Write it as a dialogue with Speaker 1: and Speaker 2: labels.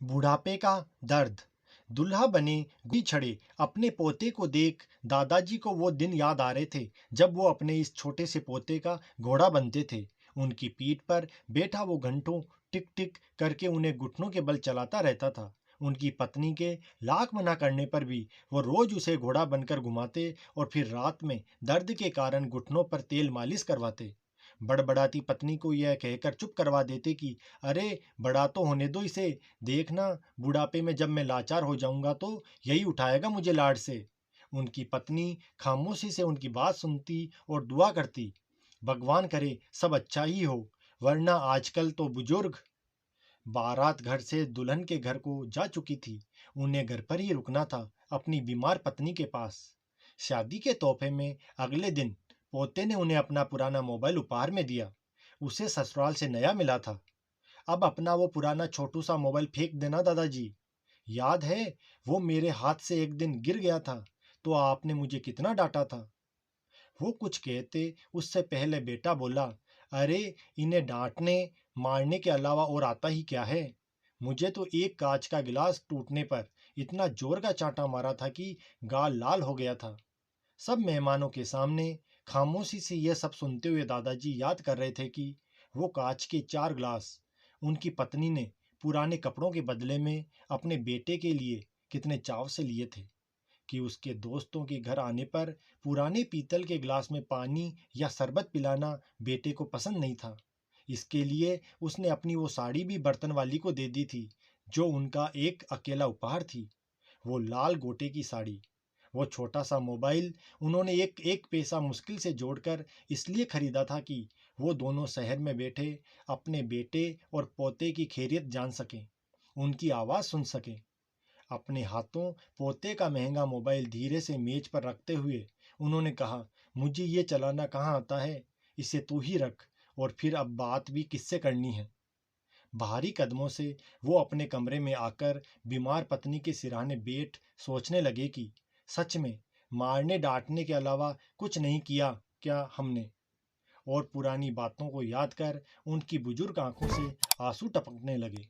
Speaker 1: बुढ़ापे का दर्द। दूल्हा बने गुड़ी छड़े अपने पोते को देख दादाजी को वो दिन याद आ रहे थे जब वो अपने इस छोटे से पोते का घोड़ा बनते थे। उनकी पीठ पर बैठा वो घंटों टिक टिक करके उन्हें घुटनों के बल चलाता रहता था। उनकी पत्नी के लाख मना करने पर भी वो रोज उसे घोड़ा बनकर घुमाते और फिर रात में दर्द के कारण घुटनों पर तेल मालिश करवाते। बड़बड़ाती पत्नी को यह कहकर चुप करवा देते कि अरे बड़ा तो होने दो इसे, देखना बुढ़ापे में जब मैं लाचार हो जाऊंगा तो यही उठाएगा मुझे लाड से। उनकी पत्नी खामोशी से उनकी बात सुनती और दुआ करती, भगवान करे सब अच्छा ही हो, वरना आजकल तो बुजुर्ग। बारात घर से दुल्हन के घर को जा चुकी थी। उन्हें घर पर ही रुकना था, अपनी बीमार पत्नी के पास। शादी के तोहफे में अगले दिन पोते ने उन्हें अपना पुराना मोबाइल उपहार में दिया। उसे ससुराल से नया मिला था। अब अपना वो पुराना छोटू सा मोबाइल फेंक देना दादाजी। याद है वो मेरे हाथ से एक दिन गिर गया था तो आपने मुझे कितना डांटा था। वो कुछ कहते उससे पहले बेटा बोला, अरे इन्हें डांटने मारने के अलावा और आता ही क्या है। मुझे तो एक कांच का गिलास टूटने पर इतना जोर का चांटा मारा था कि गाल लाल हो गया था। सब मेहमानों के सामने खामोशी से यह सब सुनते हुए दादाजी याद कर रहे थे कि वो कांच के 4 गिलास उनकी पत्नी ने पुराने कपड़ों के बदले में अपने बेटे के लिए कितने चाव से लिए थे, कि उसके दोस्तों के घर आने पर पुराने पीतल के गिलास में पानी या शरबत पिलाना बेटे को पसंद नहीं था। इसके लिए उसने अपनी वो साड़ी भी बर्तन वाली को दे दी थी जो उनका एक अकेला उपहार थी, वो लाल गोटे की साड़ी। वो छोटा सा मोबाइल उन्होंने एक एक पैसा मुश्किल से जोड़कर इसलिए खरीदा था कि वो दोनों शहर में बैठे अपने बेटे और पोते की खैरियत जान सकें, उनकी आवाज़ सुन सकें। अपने हाथों पोते का महंगा मोबाइल धीरे से मेज पर रखते हुए उन्होंने कहा, मुझे ये चलाना कहाँ आता है, इसे तू ही रख, और फिर अब बात भी किससे करनी है। भारी कदमों से वो अपने कमरे में आकर बीमार पत्नी के सिरहाने बैठ सोचने लगे कि सच में मारने डांटने के अलावा कुछ नहीं किया क्या हमने। और पुरानी बातों को याद कर उनकी बुजुर्ग आंखों से आंसू टपकने लगे।